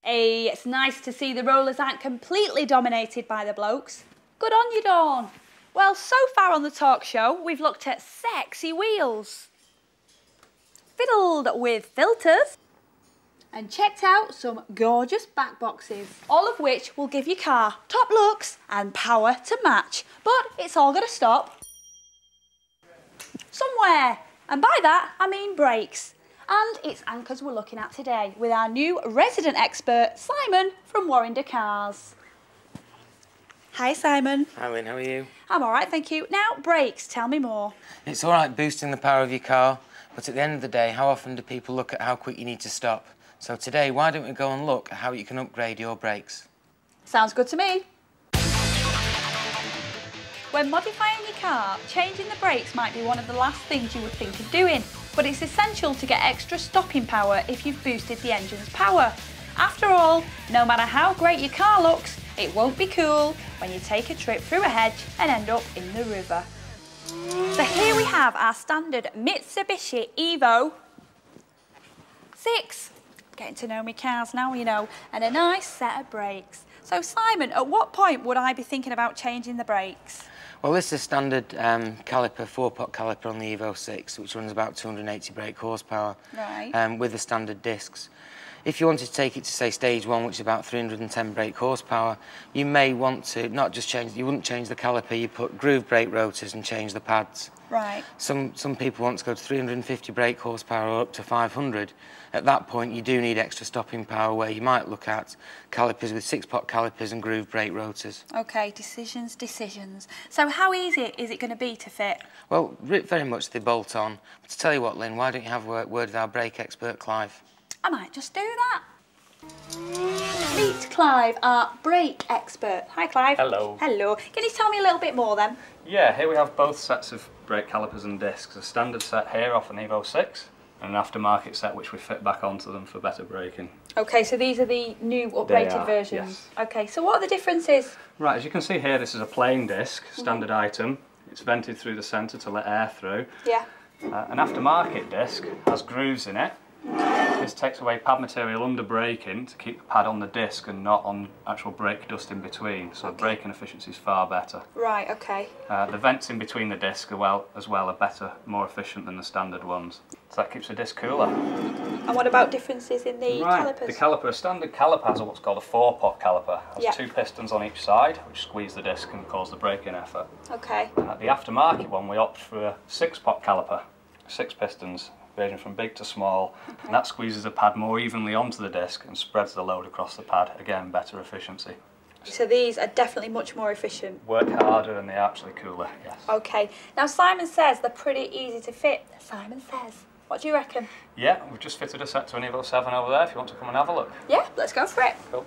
Hey, it's nice to see the rollers aren't completely dominated by the blokes. Good on you, Dawn. Well, so far on the talk show, we've looked at sexy wheels, fiddled with filters, and checked out some gorgeous back boxes, all of which will give your car top looks and power to match. But it's all got to stop somewhere, and by that I mean brakes. And it's anchors we're looking at today with our new resident expert, Simon from Warrender Cars. Hi, Simon. Hi, Lynn, how are you? I'm all right, thank you. Now, brakes, tell me more. It's all right boosting the power of your car, but at the end of the day, how often do people look at how quick you need to stop? So today, why don't we go and look at how you can upgrade your brakes? Sounds good to me. When modifying your car, changing the brakes might be one of the last things you would think of doing, but it's essential to get extra stopping power if you've boosted the engine's power. After all, no matter how great your car looks, it won't be cool when you take a trip through a hedge and end up in the river. So here we have our standard Mitsubishi Evo 6. Getting to know my cars now, you know, and a nice set of brakes. So Simon, at what point would I be thinking about changing the brakes? Well, this is a standard caliper, 4-pot caliper on the Evo 6, which runs about 280 brake horsepower, right. With the standard discs. If you wanted to take it to, say, stage 1, which is about 310 brake horsepower, you may want to not just change, you wouldn't change the caliper, you put groove brake rotors and change the pads. Right. Some people want to go to 350 brake horsepower or up to 500. At that point, you do need extra stopping power, where you might look at calipers with 6-pot calipers and groove brake rotors. OK, decisions. So how easy is it going to be to fit? Well, very much they bolt on. But to tell you what, Lynn, why don't you have a word with our brake expert, Clive? I might just do that. Meet Clive, our brake expert. Hi, Clive. Hello. Hello. Can you tell me a little bit more then? Yeah, here we have both sets of brake calipers and discs. A standard set here off an Evo 6 and an aftermarket set which we fit back onto them for better braking. OK, so these are the new upgraded versions? Yes. OK, so what are the differences? Right, as you can see here, this is a plain disc, standard item. It's vented through the centre to let air through. Yeah. An aftermarket disc has grooves in it. This takes away pad material under braking to keep the pad on the disc and not on actual brake dust in between, so the braking efficiency is far better. Right, OK. The vents in between the disc are better, more efficient than the standard ones. So that keeps the disc cooler. And what about differences in the calipers? The caliper, a standard caliper has what's called a 4-pot caliper. It has 2 pistons on each side, which squeeze the disc and cause the braking effort. OK. The aftermarket one, we opt for a 6-pot caliper, 6 pistons, ranging from big to small, and that squeezes the pad more evenly onto the disc and spreads the load across the pad. Again, better efficiency. So these are definitely much more efficient. Work harder and they're actually cooler, yes. OK. Now Simon says they're pretty easy to fit. Simon says. What do you reckon? Yeah, we've just fitted a set to an Evo 7 over there if you want to come and have a look. Yeah, let's go for it. Cool.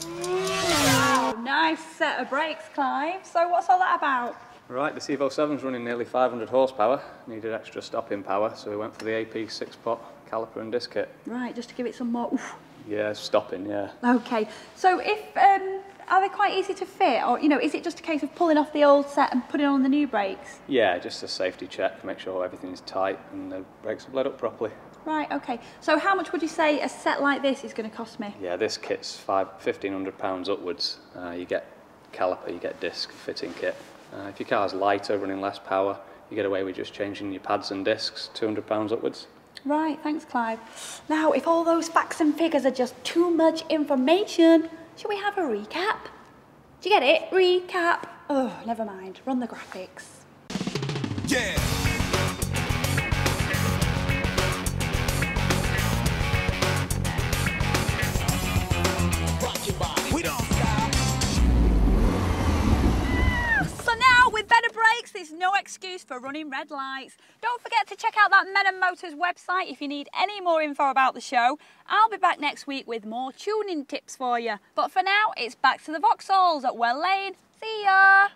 Wow, nice set of brakes, Clive. So what's all that about? Right, this Evo 7's running nearly 500 horsepower, needed extra stopping power, so we went for the AP 6-pot caliper and disc kit. Right, just to give it some more oof. Yeah, stopping, yeah. OK, so if, are they quite easy to fit, or, you know, is it just a case of pulling off the old set and putting on the new brakes? Yeah, just a safety check, make sure everything's tight and the brakes are bled up properly. Right, OK. So how much would you say a set like this is going to cost me? Yeah, this kit's £1,500 upwards. You get caliper, you get disc fitting kit. If your car's lighter, running less power, you get away with just changing your pads and discs, £200 upwards. Right, thanks, Clive. Now, if all those facts and figures are just too much information, should we have a recap? Do you get it? Recap. Oh, never mind. Run the graphics. Yeah. Rock your body. We don't stop. So now, with better brakes, there's no excuse for running red lights. Don't forget to check out that Men & Motors website if you need any more info about the show. I'll be back next week with more tuning tips for you. But for now, it's back to the Vauxhalls at Well Lane. See ya!